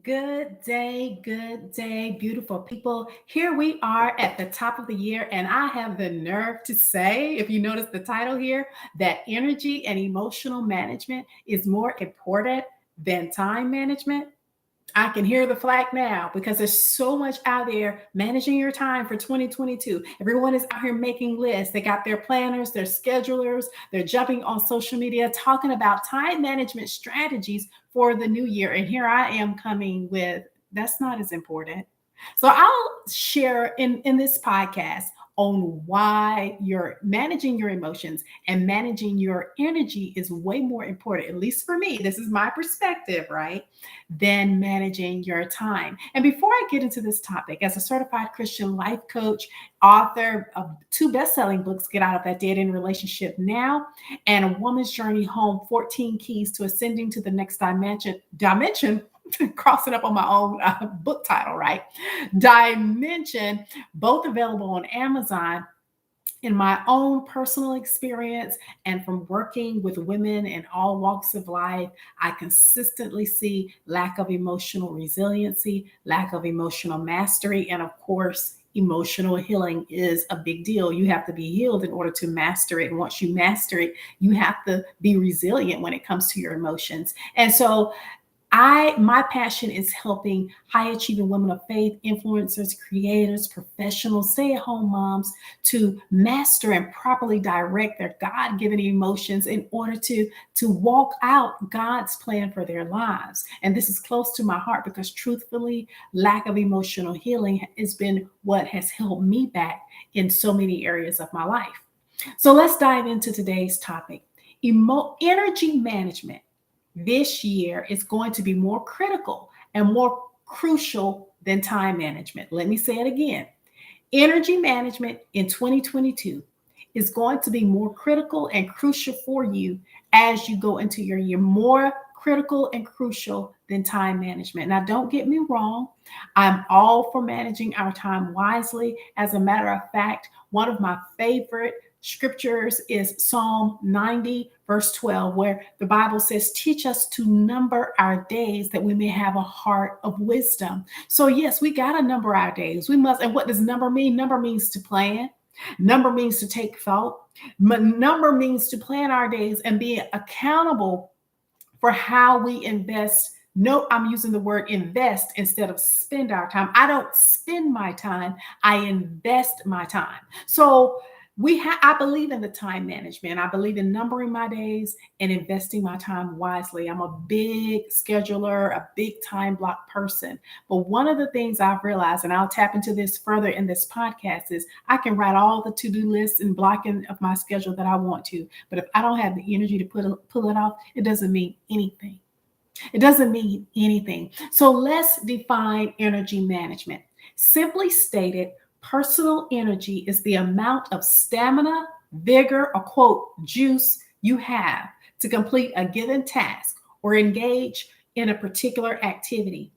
Good day, beautiful people. Here we are at the top of the year, and I have the nerve to say, if you notice the title here, that energy and emotional management is more important than time management. I can hear the flag now because there's so much out there managing your time for 2022. Everyone is out here making lists. They got their planners, their schedulers, they're jumping on social media talking about time management strategies for the new year. And here I am coming with that's not as important. So I'll share in this podcast on why you're managing your emotions and managing your energy is way more important, at least for me. This is my perspective, right? Than managing your time. And before I get into this topic, as a certified Christian life coach, author of two best-selling books, Get Out of That Dead End Relationship Now, and A Woman's Journey Home, 14 Keys to Ascending to the Next Dimension, crossing up on my own book title, right? Dimension, both available on Amazon. In my own personal experience and from working with women in all walks of life, I consistently see lack of emotional resiliency, lack of emotional mastery, and of course, emotional healing is a big deal. You have to be healed in order to master it. And once you master it, you have to be resilient when it comes to your emotions. And so my passion is helping high achieving women of faith, influencers, creators, professionals, stay-at-home moms to master and properly direct their God-given emotions in order to walk out God's plan for their lives. And this is close to my heart because truthfully, lack of emotional healing has been what has held me back in so many areas of my life. So let's dive into today's topic. Energy management this year is going to be more critical and more crucial than time management. Let me say it again. Energy management in 2022 is going to be more critical and crucial for you as you go into your year, more critical and crucial than time management. Now, don't get me wrong. I'm all for managing our time wisely. As a matter of fact, one of my favorite scriptures is Psalm 90, verse 12, where the Bible says, teach us to number our days that we may have a heart of wisdom. So yes, we got to number our days. We must. And what does number mean? Number means to plan. Number means to take thought. Number means to plan our days and be accountable for how we invest. No, I'm using the word invest instead of spend our time. I don't spend my time. I invest my time. So I believe in the time management. I believe in numbering my days and investing my time wisely. I'm a big scheduler, a big time block person. But one of the things I've realized, and I'll tap into this further in this podcast, is I can write all the to-do lists and blocking of my schedule that I want to. But if I don't have the energy to pull it off, it doesn't mean anything. It doesn't mean anything. So let's define energy management. Simply stated, personal energy is the amount of stamina, vigor, or quote, juice you have to complete a given task or engage in a particular activity.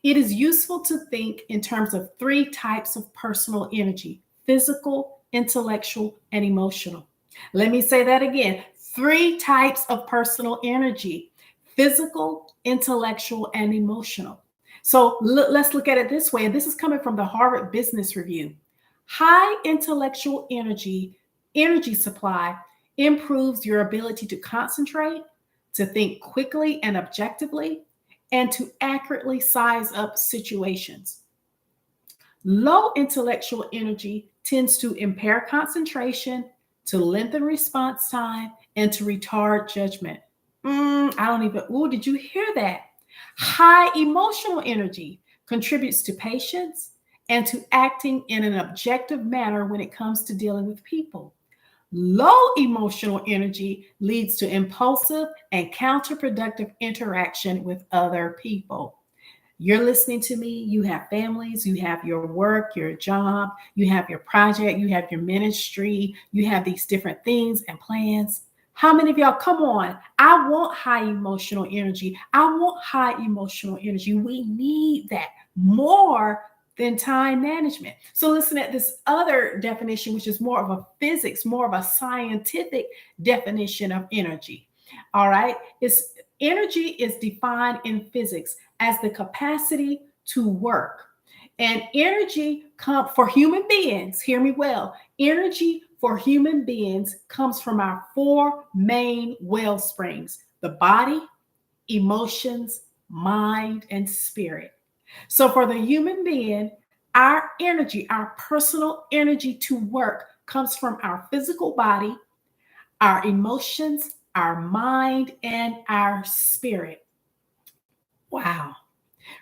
It is useful to think in terms of three types of personal energy: physical, intellectual, and emotional. Let me say that again. Three types of personal energy: physical, intellectual, and emotional. So let's look at it this way. And this is coming from the Harvard Business Review. High intellectual energy supply improves your ability to concentrate, to think quickly and objectively, and to accurately size up situations. Low intellectual energy tends to impair concentration, to lengthen response time, and to retard judgment. Did you hear that? High emotional energy contributes to patience and to acting in an objective manner when it comes to dealing with people. Low emotional energy leads to impulsive and counterproductive interaction with other people. You're listening to me, you have families, you have your work, your job, you have your project, you have your ministry, you have these different things and plans. How many of y'all, come on, I want high emotional energy. I want high emotional energy. We need that more than time management. So listen at this other definition, which is more of a physics, more of a scientific definition of energy. All right. It's Energy is defined in physics as the capacity to work. And energy for human beings, hear me well, energy for human beings comes from our four main well springs: the body, emotions, mind, and spirit. So for the human being, our energy, our personal energy to work comes from our physical body, our emotions, our mind, and our spirit. Wow.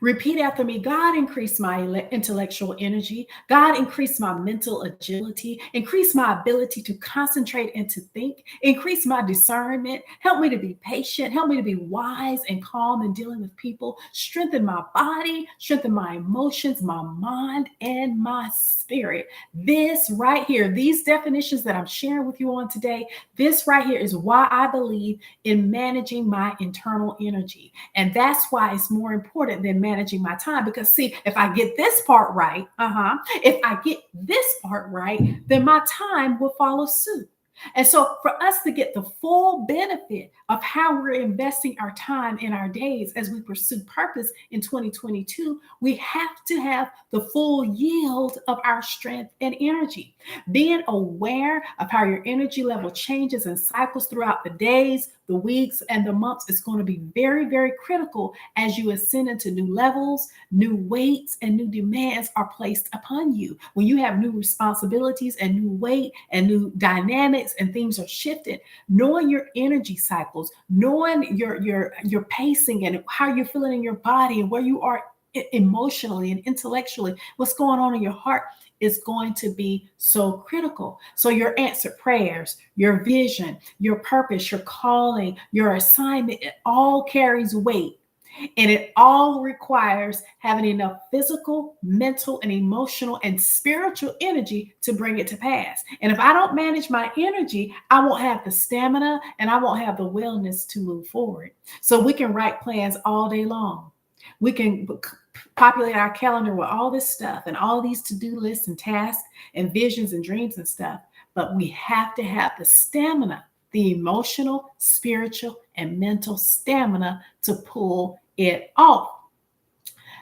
Repeat after me. God, increase my intellectual energy. God, increase my mental agility. Increase my ability to concentrate and to think. Increase my discernment. Help me to be patient. Help me to be wise and calm in dealing with people. Strengthen my body. Strengthen my emotions, my mind, and my spirit. This right here, these definitions that I'm sharing with you on today, this right here is why I believe in managing my internal energy. And that's why it's more important than managing my time. Because see, if I get this part right, if I get this part right, then my time will follow suit. And so for us to get the full benefit of how we're investing our time in our days as we pursue purpose in 2022, we have to have the full yield of our strength and energy. Being aware of how your energy level changes and cycles throughout the days, the weeks, and the months is going to be very, very critical as you ascend into new levels, new weights, and new demands are placed upon you. When you have new responsibilities and new weight and new dynamics and things are shifted, knowing your energy cycles, knowing your pacing and how you're feeling in your body and where you are emotionally and intellectually, what's going on in your heart is going to be so critical. So your answered prayers, your vision, your purpose, your calling, your assignment, it all carries weight. And it all requires having enough physical, mental, and emotional and spiritual energy to bring it to pass. And if I don't manage my energy, I won't have the stamina and I won't have the wellness to move forward. So we can write plans all day long. We can populate our calendar with all this stuff and all these to-do lists and tasks and visions and dreams and stuff. But we have to have the stamina, the emotional, spiritual, and mental stamina to pull it off.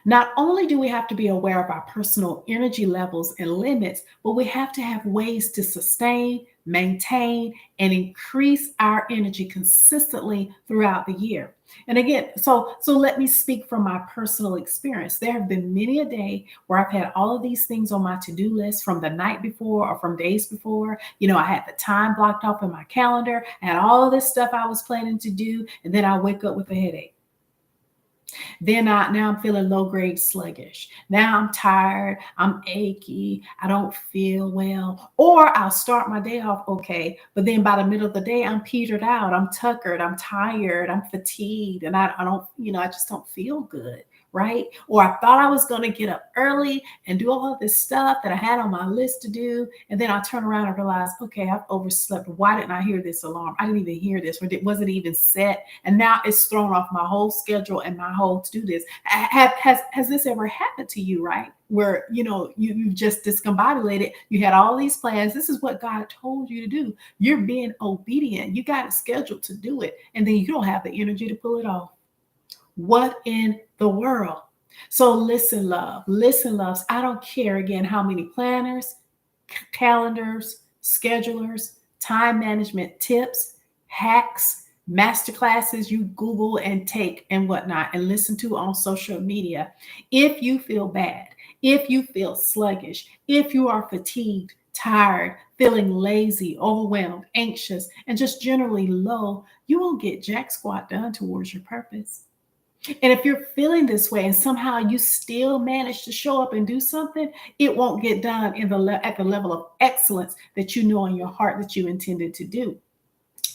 Not only do we have to be aware of our personal energy levels and limits, but we have to have ways to sustain, maintain, and increase our energy consistently throughout the year. And again, so let me speak from my personal experience. There have been many a day where I've had all of these things on my to-do list from the night before or from days before. I had the time blocked off in my calendar, I had all of this stuff I was planning to do, and then I wake up with a headache. Now I'm feeling low grade sluggish. Now I'm tired. I'm achy. I don't feel well. Or I'll start my day off okay, but then by the middle of the day, I'm petered out. I'm tuckered. I'm tired. I'm fatigued, and I don't, I just don't feel good. Right? Or I thought I was going to get up early and do all of this stuff that I had on my list to do. And then I turn around and realize, okay, I've overslept. Why didn't I hear this alarm? I didn't even hear this, or it wasn't even set. And now it's thrown off my whole schedule and my whole to-do list. Has this ever happened to you, right? Where, you just discombobulated. You had all these plans. This is what God told you to do. You're being obedient. You got a schedule to do it. And then you don't have the energy to pull it off. What in the world? So listen, loves. I don't care again how many planners, calendars, schedulers, time management tips, hacks, masterclasses you Google and take and whatnot and listen to on social media. If you feel bad, if you feel sluggish, if you are fatigued, tired, feeling lazy, overwhelmed, anxious, and just generally low, you won't get jack squat done towards your purpose. And if you're feeling this way and somehow you still manage to show up and do something, it won't get done at the level of excellence that you know in your heart that you intended to do.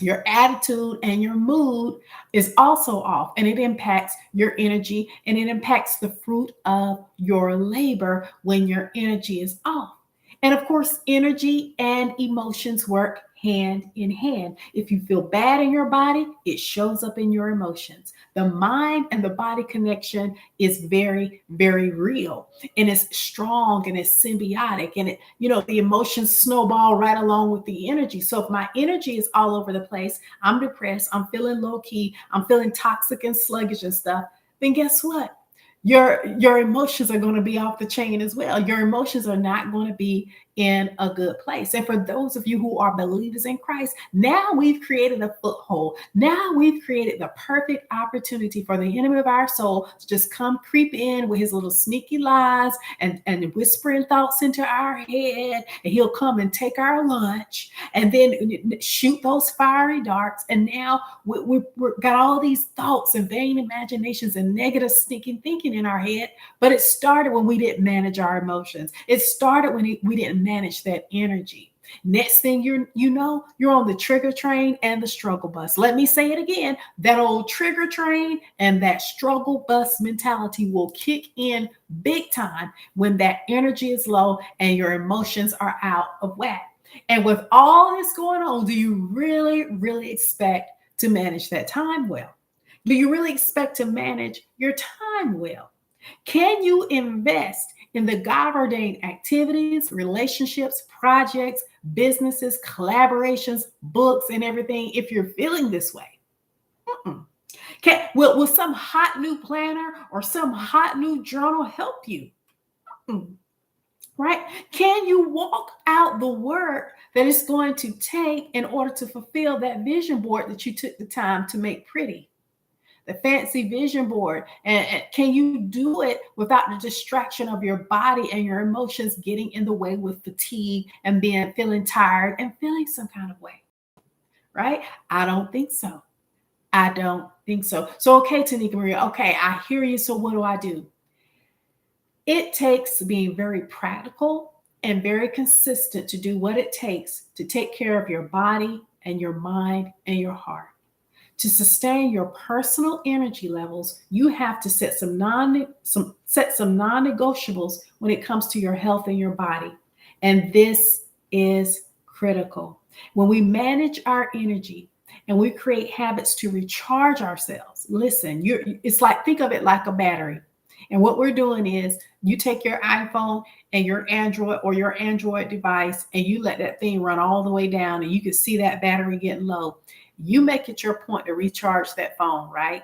Your attitude and your mood is also off, and it impacts your energy and it impacts the fruit of your labor when your energy is off. And of course, energy and emotions work hand in hand. If you feel bad in your body, it shows up in your emotions. The mind and the body connection is very, very real, and it's strong and it's symbiotic. And the emotions snowball right along with the energy. So if my energy is all over the place, I'm depressed, I'm feeling low key, I'm feeling toxic and sluggish and stuff, then guess what? Your emotions are going to be off the chain as well. Your emotions are not going to be in a good place. And for those of you who are believers in Christ, now we've created a foothold. Now we've created the perfect opportunity for the enemy of our soul to just come creep in with his little sneaky lies and whispering thoughts into our head. And he'll come and take our lunch and then shoot those fiery darts. And now we've got all these thoughts and vain imaginations and negative sneaking thinking in our head. But it started when we didn't manage our emotions. It started when we didn't manage that energy. Next thing you're on the trigger train and the struggle bus. Let me say it again. That old trigger train and that struggle bus mentality will kick in big time when that energy is low and your emotions are out of whack. And with all this going on, do you really, really expect to manage that time well? Do you really expect to manage your time well? Can you invest in the God ordained activities, relationships, projects, businesses, collaborations, books, and everything if you're feeling this way? Mm-mm. Will some hot new planner or some hot new journal help you? Mm. Right? Can you walk out the work that it's going to take in order to fulfill that vision board that you took the time to make pretty? The fancy vision board. And can you do it without the distraction of your body and your emotions getting in the way with fatigue and being feeling tired and feeling some kind of way? Right? I don't think so. I don't think so. So, okay, Tanika Maria, okay, I hear you. So, what do I do? It takes being very practical and very consistent to do what it takes to take care of your body and your mind and your heart. To sustain your personal energy levels, you have to set some non-negotiables when it comes to your health and your body. And this is critical. When we manage our energy and we create habits to recharge ourselves, listen, it's like, think of it like a battery. And what we're doing is you take your iPhone and your Android or your Android device and you let that thing run all the way down and you can see that battery getting low. You make it your point to recharge that phone, right?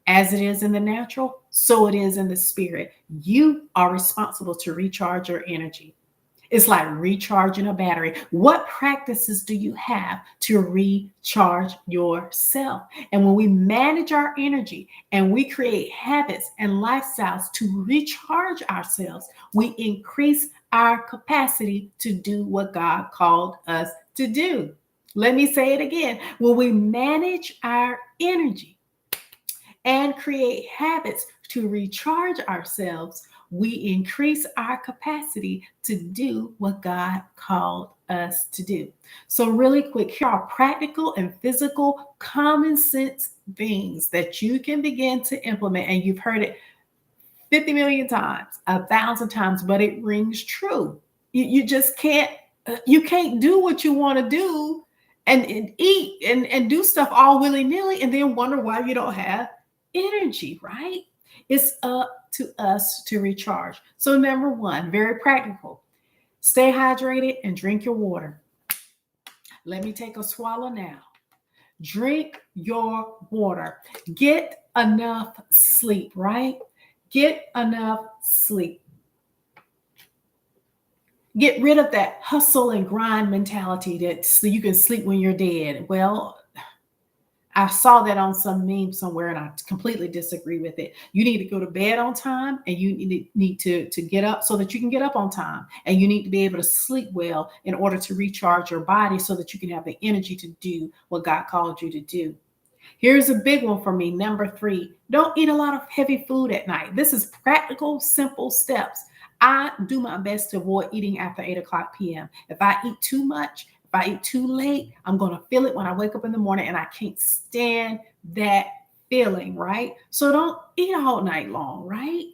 As it is in the natural, so it is in the spirit. You are responsible to recharge your energy. It's like recharging a battery. What practices do you have to recharge yourself? And when we manage our energy and we create habits and lifestyles to recharge ourselves, we increase our capacity to do what God called us to do. Let me say it again. When we manage our energy and create habits to recharge ourselves, we increase our capacity to do what God called us to do. So, really quick, here are practical and physical common sense things that you can begin to implement. And you've heard it 50 million times, 1,000 times, but it rings true. You just can't do what you want to do and eat and do stuff all willy-nilly and then wonder why you don't have energy, right? It's up to us to recharge. So, number one, very practical, stay hydrated and drink your water. Let me take a swallow now. Drink your water. Get enough sleep, right? Get enough sleep. Get rid of that hustle and grind mentality that so you can sleep when you're dead. Well, I saw that on some meme somewhere and I completely disagree with it. You need to go to bed on time and you need to get up so that you can get up on time. And you need to be able to sleep well in order to recharge your body so that you can have the energy to do what God called you to do. Here's a big one for me. Number 3, don't eat a lot of heavy food at night. This is practical, simple steps. I do my best to avoid eating after 8 o'clock p.m. If I eat too much, if I eat too late, I'm going to feel it when I wake up in the morning and I can't stand that feeling, right? So don't eat all night long, right?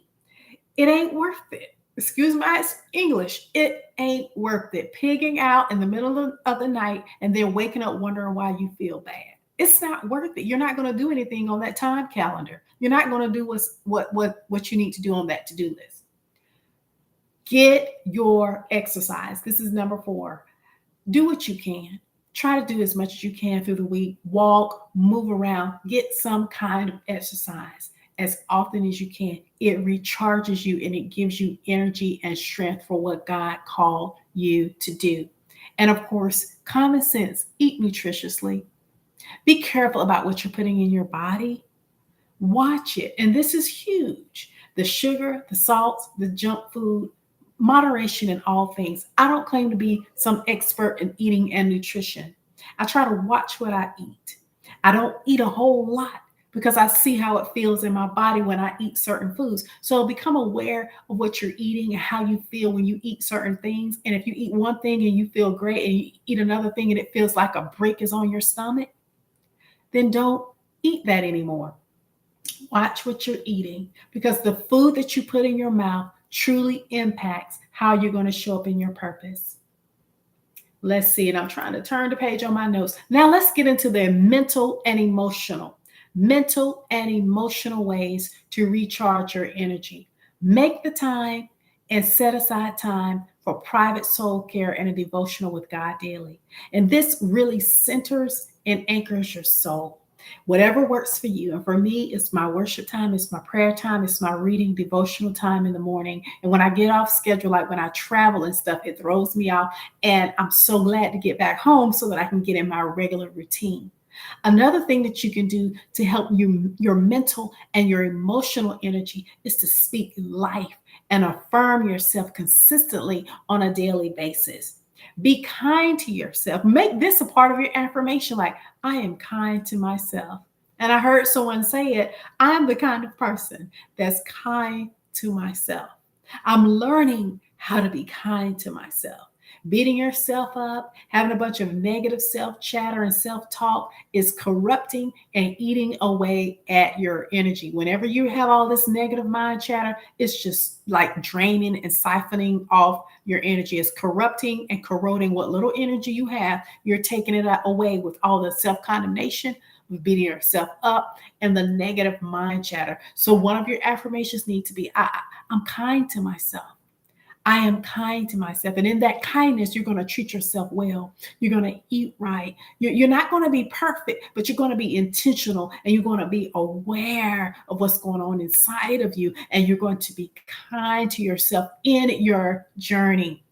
It ain't worth it. excuse my English, it ain't worth it. Pigging out in the middle of the night and then waking up wondering why you feel bad. It's not worth it. You're not going to do anything on that time calendar. You're not going to do what you need to do on that to-do list. Get your exercise. This is number 4. Do what you can. Try to do as much as you can through the week. Walk, move around, get some kind of exercise as often as you can. It recharges you and it gives you energy and strength for what God called you to do. And of course, common sense, eat nutritiously. Be careful about what you're putting in your body. Watch it. And this is huge. The sugar, the salts, the junk food, moderation in all things. I don't claim to be some expert in eating and nutrition. I try to watch what I eat. I don't eat a whole lot because I see how it feels in my body when I eat certain foods. So become aware of what you're eating and how you feel when you eat certain things. And if you eat one thing and you feel great and you eat another thing and it feels like a brick is on your stomach, then don't eat that anymore. Watch what you're eating because the food that you put in your mouth truly impacts how you're going to show up in your purpose. Let's see, and I'm trying to turn the page on my notes. Now let's get into the mental and emotional ways to recharge your energy. Make the time and set aside time for private soul care and a devotional with God daily. And this really centers and anchors your soul. Whatever works for you. And for me, it's my worship time, it's my prayer time, it's my reading devotional time in the morning. And when I get off schedule, like when I travel and stuff, it throws me off. And I'm so glad to get back home so that I can get in my regular routine. Another thing that you can do to help you, your mental and your emotional energy is to speak life and affirm yourself consistently on a daily basis. Be kind to yourself. Make this a part of your affirmation, like, I am kind to myself. And I heard someone say it, I'm the kind of person that's kind to myself. I'm learning how to be kind to myself. Beating yourself up, having a bunch of negative self chatter and self talk is corrupting and eating away at your energy. Whenever you have all this negative mind chatter, it's just like draining and siphoning off your energy. It's corrupting and corroding what little energy you have. You're taking it away with all the self condemnation, with beating yourself up, and the negative mind chatter. So one of your affirmations need to be, I'm kind to myself. I am kind to myself. And in that kindness, you're going to treat yourself well. You're going to eat right. You're not going to be perfect, but you're going to be intentional and you're going to be aware of what's going on inside of you. And you're going to be kind to yourself in your journey.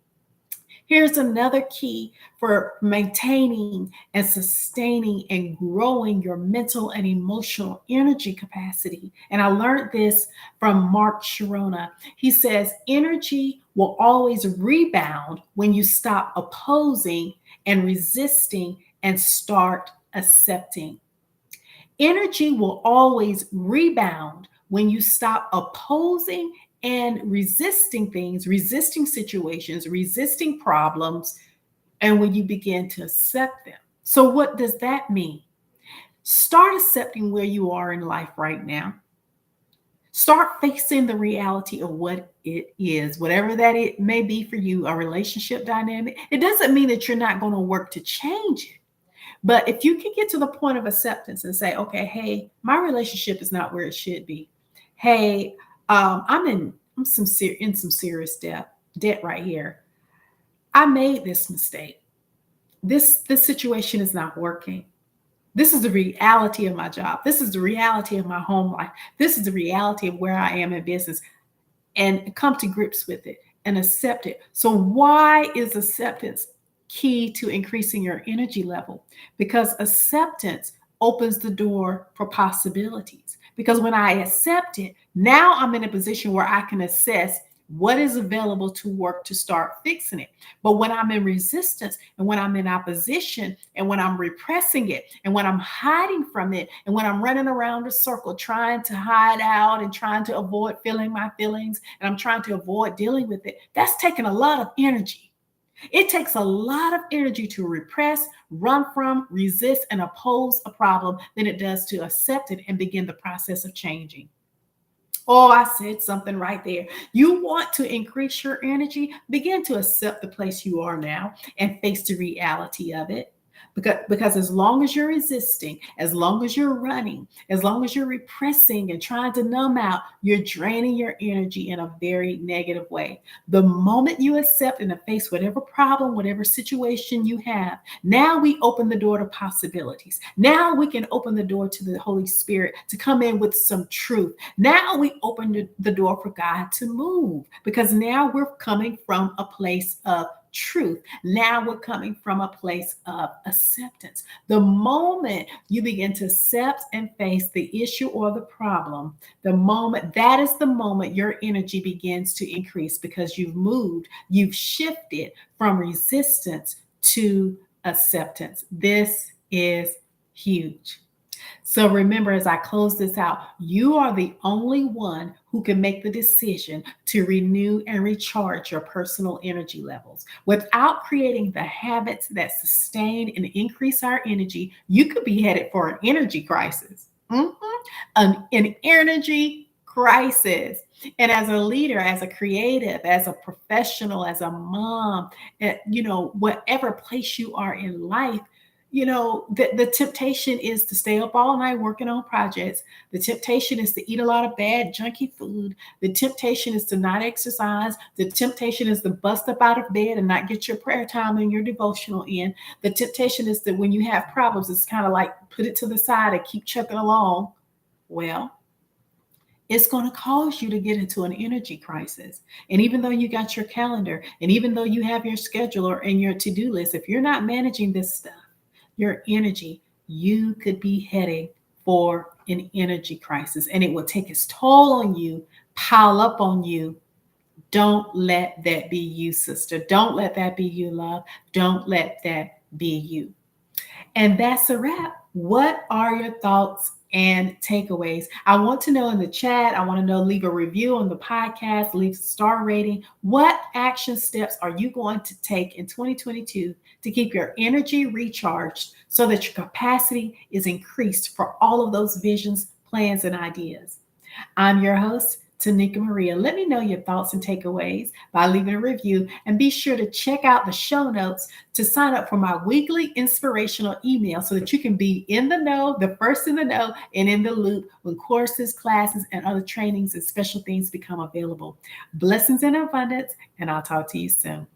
Here's another key for maintaining and sustaining and growing your mental and emotional energy capacity. And I learned this from Mark Sharona. He says, energy will always rebound when you stop opposing and resisting and start accepting. Energy will always rebound when you stop opposing and resisting things, resisting situations, resisting problems, and when you begin to accept them. So, what does that mean? Start accepting where you are in life right now. Start facing the reality of what it is, whatever that it may be for you, a relationship dynamic. It doesn't mean that you're not going to work to change it. But if you can get to the point of acceptance and say, okay, hey, my relationship is not where it should be. Hey, I'm in some serious debt right here. I made this mistake. This situation is not working. This is the reality of my job. This is the reality of my home life. This is the reality of where I am in business. And come to grips with it and accept it. So why is acceptance key to increasing your energy level? Because acceptance opens the door for possibilities. Because when I accept it, now I'm in a position where I can assess what is available to work to start fixing it. But when I'm in resistance and when I'm in opposition and when I'm repressing it and when I'm hiding from it and when I'm running around a circle trying to hide out and trying to avoid feeling my feelings and I'm trying to avoid dealing with it, that's taking a lot of energy. It takes a lot of energy to repress, run from, resist, and oppose a problem than it does to accept it and begin the process of changing. Oh, I said something right there. You want to increase your energy? Begin to accept the place you are now and face the reality of it. Because as long as you're resisting, as long as you're running, as long as you're repressing and trying to numb out, you're draining your energy in a very negative way. The moment you accept and face whatever problem, whatever situation you have, now we open the door to possibilities. Now we can open the door to the Holy Spirit to come in with some truth. Now we open the door for God to move because now we're coming from a place of truth. Now we're coming from a place of acceptance. The moment you begin to accept and face the issue or the problem, that is the moment your energy begins to increase because you've moved, you've shifted from resistance to acceptance. This is huge. So remember, as I close this out, you are the only one who can make the decision to renew and recharge your personal energy levels. Without creating the habits that sustain and increase our energy, you could be headed for an energy crisis. An energy crisis. And as a leader, as a creative, as a professional, as a mom, whatever place you are in life, the temptation is to stay up all night working on projects. The temptation is to eat a lot of bad junky food. The temptation is to not exercise. The temptation is to bust up out of bed and not get your prayer time and your devotional in. The temptation is that when you have problems, it's kind of like put it to the side and keep chugging along. Well, it's going to cause you to get into an energy crisis. And even though you got your calendar, and even though you have your schedule or in your to-do list, if you're not managing this stuff, your energy, you could be heading for an energy crisis and it will take its toll on you, pile up on you. Don't let that be you, sister. Don't let that be you, love. Don't let that be you. And that's a wrap. What are your thoughts and takeaways? I want to know in the chat. I want to know, leave a review on the podcast, leave a star rating. What action steps are you going to take in 2022 to keep your energy recharged so that your capacity is increased for all of those visions, plans, and ideas? I'm your host, Tanika Maria. Let me know your thoughts and takeaways by leaving a review, and be sure to check out the show notes to sign up for my weekly inspirational email so that you can be in the know, the first in the know, and in the loop when courses, classes, and other trainings and special things become available. Blessings in abundance, and I'll talk to you soon.